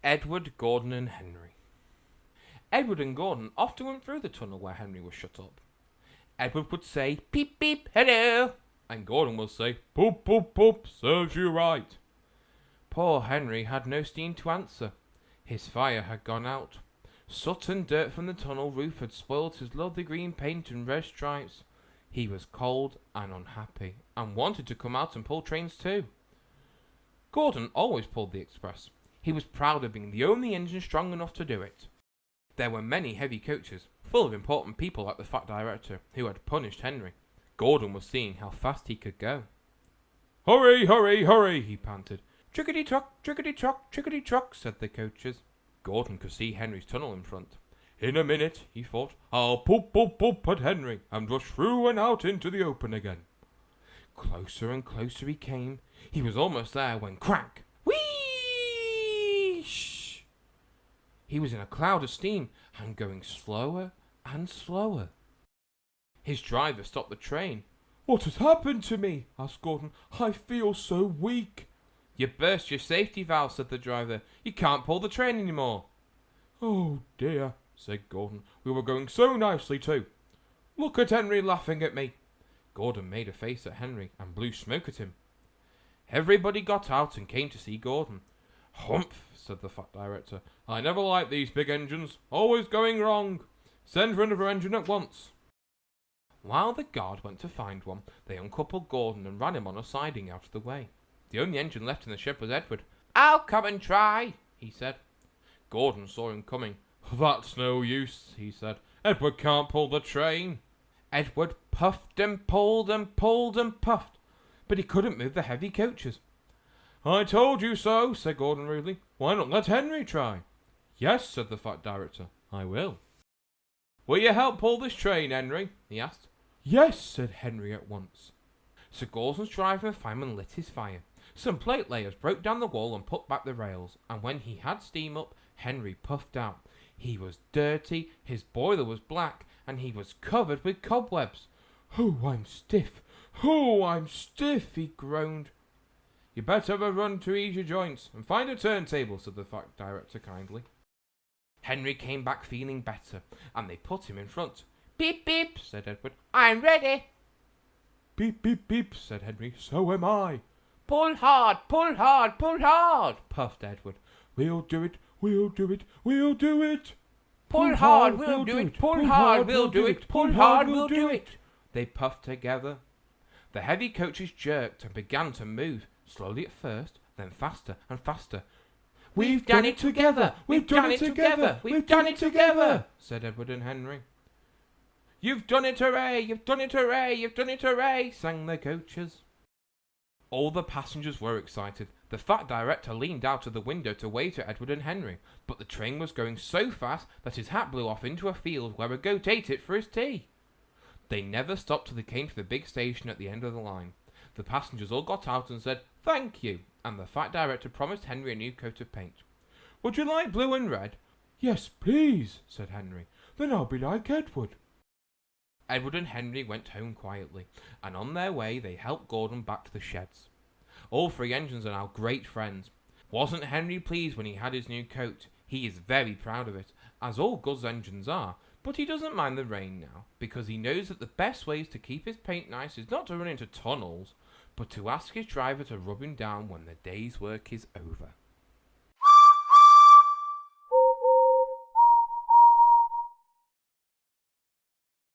Edward, Gordon and Henry. Edward and Gordon often went through the tunnel where Henry was shut up. Edward would say, "Peep, peep, hello," and Gordon would say, "Poop, poop, poop, serves you right." Poor Henry had no steam to answer. His fire had gone out. Soot and dirt from the tunnel roof had spoiled his lovely green paint and red stripes. He was cold and unhappy, and wanted to come out and pull trains too. Gordon always pulled the express. He was proud of being the only engine strong enough to do it. There were many heavy coaches, full of important people like the fat director, who had punished Henry. Gordon was seeing how fast he could go. "Hurry, hurry, hurry," he panted. "Trickety-truck, trickety-truck, trickety-truck," said the coaches. Gordon could see Henry's tunnel in front. "In a minute," he thought, "I'll poop, poop, poop at Henry, and rush through and out into the open again." Closer and closer he came. He was almost there when crack! Whee! He was in a cloud of steam and going slower and slower. His driver stopped the train. "What has happened to me?" asked Gordon. "I feel so weak." "You burst your safety valve," said the driver. "You can't pull the train anymore." "Oh dear," said Gordon. "We were going so nicely too. Look at Henry laughing at me." Gordon made a face at Henry and blew smoke at him. Everybody got out and came to see Gordon. "Humph," said the fat director. "I never liked these big engines. Always going wrong. Send for another engine at once." While the guard went to find one, they uncoupled Gordon and ran him on a siding out of the way. The only engine left in the shed was Edward. "I'll come and try," he said. Gordon saw him coming. "That's no use," he said. "Edward can't pull the train." Edward puffed and pulled and pulled and puffed, but he couldn't move the heavy coaches. "I told you so," said Gordon rudely. "Why not let Henry try?" "Yes," said the fat director, "I will." "Will you help pull this train, Henry?" he asked. "Yes," said Henry at once. So Gordon's driver and fireman lit his fire. Some plate layers broke down the wall and put back the rails, and when he had steam up, Henry puffed out. He was dirty, his boiler was black, and he was covered with cobwebs. "Oh, I'm stiff! Oh, I'm stiff!" he groaned. "You better have a run to ease your joints, and find a turntable," said the fat director kindly. Henry came back feeling better, and they put him in front. "Beep, beep," said Edward. "I'm ready." "Beep, beep, beep," said Henry. "So am I." "Pull hard, pull hard, pull hard," puffed Edward. "We'll do it, we'll do it, we'll do it." "Pull hard, we'll do it, pull hard, we'll do it, pull hard, we'll do it." They puffed together. The heavy coaches jerked and began to move, slowly at first, then faster and faster. "We've done it together, we've done it together, we've done it together," said Edward and Henry. "You've done it, hooray, you've done it, hooray, you've done it, hooray," sang the coaches. All the passengers were excited. The fat director leaned out of the window to wave to Edward and Henry, but the train was going so fast that his hat blew off into a field where a goat ate it for his tea. They never stopped till they came to the big station at the end of the line. The passengers all got out and said, "Thank you," and the fat director promised Henry a new coat of paint. "Would you like blue and red?" "Yes, please," said Henry. "Then I'll be like Edward." Edward and Henry went home quietly, and on their way they helped Gordon back to the sheds. All three engines are now great friends. Wasn't Henry pleased when he had his new coat? He is very proud of it, as all good engines are, but he doesn't mind the rain now, because he knows that the best way to keep his paint nice is not to run into tunnels, but to ask his driver to rub him down when the day's work is over.